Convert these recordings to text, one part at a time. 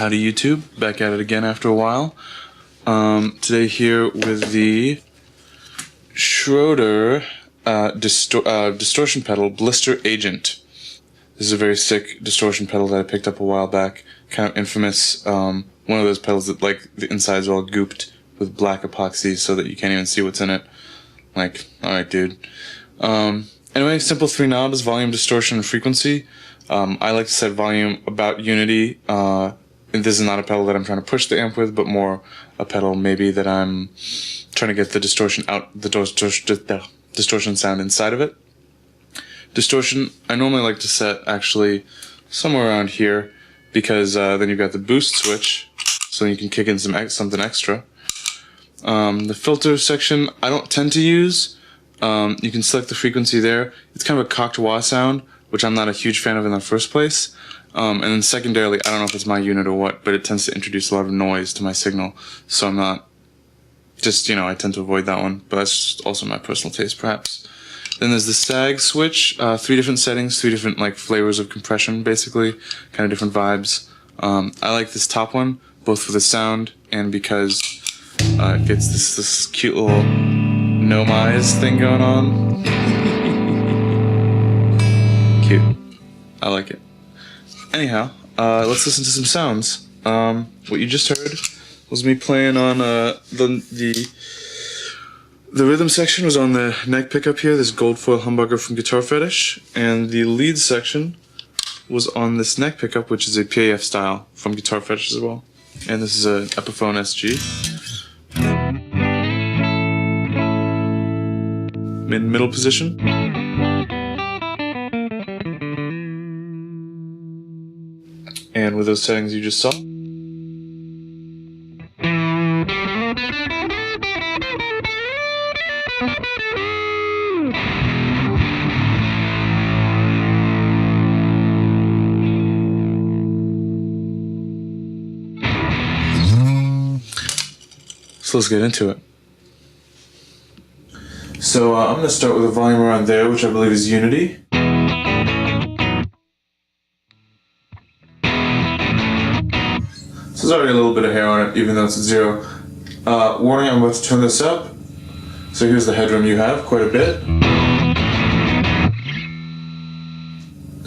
Howdy YouTube, back at it again after a while. Today here with the Schroeder Distortion Pedal Blister Agent. This is a very sick distortion pedal that I picked up a while back. Kind of infamous, one of those pedals that like the inside's all gooped with black epoxy so that you can't even see what's in it. Like, alright dude. Anyway, simple 3 knobs, volume, distortion, and frequency. I like to set volume about unity. And this is not a pedal that I'm trying to push the amp with, but more a pedal maybe that I'm trying to get the distortion out, the distortion sound inside of it. Distortion, I normally like to set actually somewhere around here, because then you've got the boost switch, so you can kick in something extra. The filter section I don't tend to use. You can select the frequency there. It's kind of a cocked wah sound, which I'm not a huge fan of in the first place. And then secondarily, I don't know if it's my unit or what, but it tends to introduce a lot of noise to my signal, so I'm not, I tend to avoid that one, but that's also my personal taste perhaps. Then there's the sag switch, 3 different settings, 3 different like flavors of compression basically, kind of different vibes. I like this top one, both for the sound and because it gets this cute little gnome eyes thing going on. Cute. I like it. Anyhow, let's listen to some sounds. What you just heard was me playing on the rhythm section was on the neck pickup here, this gold foil humbucker from Guitar Fetish, and the lead section was on this neck pickup, which is a PAF style from Guitar Fetish as well. And this is an Epiphone SG. Middle position. And with those settings you just saw. So let's get into it. So I'm going to start with a volume around there, which I believe is unity. So there's already a little bit of hair on it, even though it's at 0. Warning, I'm about to turn this up. So here's the headroom you have, quite a bit.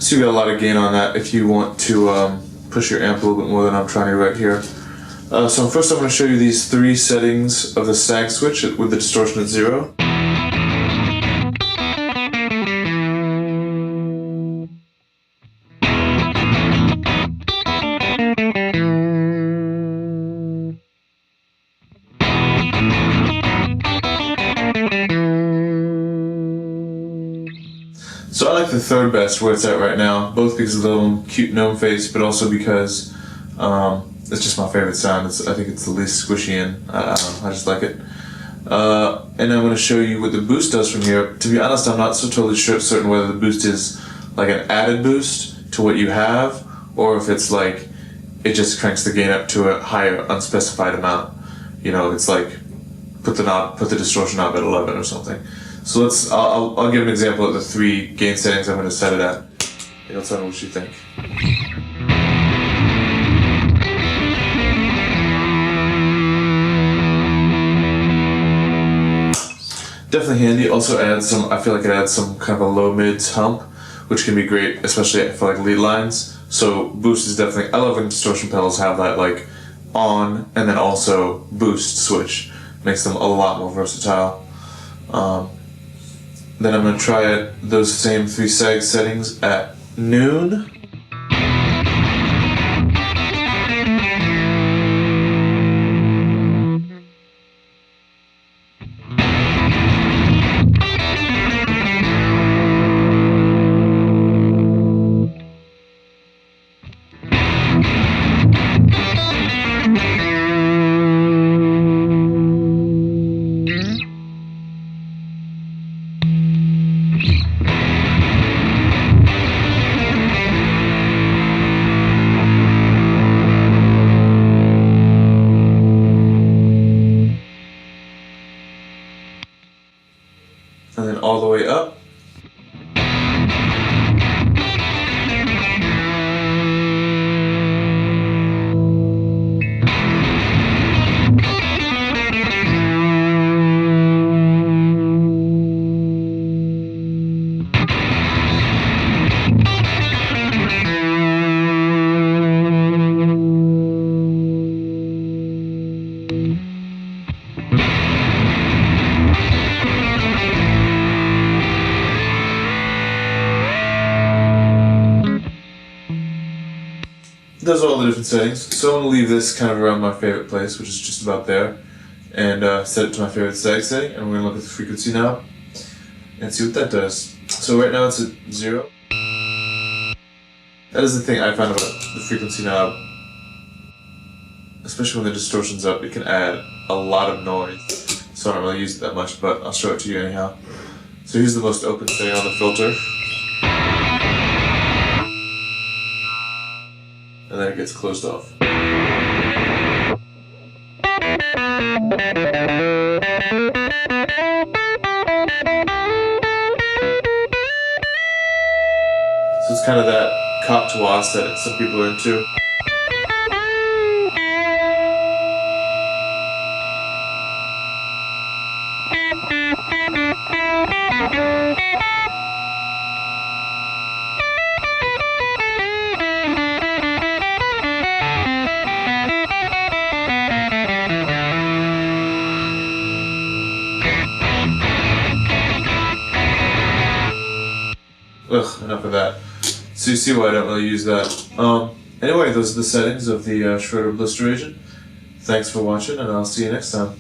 So you got a lot of gain on that if you want to push your amp a little bit more than I'm trying to right here. So first I'm going to show you these 3 settings of the sag switch with the distortion at 0. So I like the 3rd best where it's at right now, both because of the little cute gnome face, but also because it's just my favorite sound. I think it's the least squishy and I don't know, I just like it. And I'm going to show you what the boost does from here. To be honest, I'm not so totally certain whether the boost is like an added boost to what you have, or if it's like it just cranks the gain up to a higher unspecified amount. You know, it's like put the distortion knob at 11 or something. So I'll give an example of the 3 gain settings I'm going to set it at. And you'll tell me what you think. Definitely handy. Also adds I feel like it adds some kind of a low mids hump, which can be great, especially for like lead lines. So boost is definitely, I love when distortion pedals have that like on and then also boost switch. Makes them a lot more versatile. Then I'm going to try those same 3 sag settings at noon. And then all the way up. Those are all the different settings. So I'm going to leave this kind of around my favorite place, which is just about there, and set it to my favorite static setting, and we're going to look at the frequency knob and see what that does. So right now it's at 0. That is the thing I found about the frequency knob, especially when the distortion's up. It can add a lot of noise, so I don't really use it that much, but I'll show it to you anyhow. So here's the most open setting on the filter. And then it gets closed off. So it's kind of that cop to was that some people are into. Ugh, enough of that. So you see why I don't really use that. Anyway, those are the settings of the Schroeder Blister Agent. Thanks for watching, and I'll see you next time.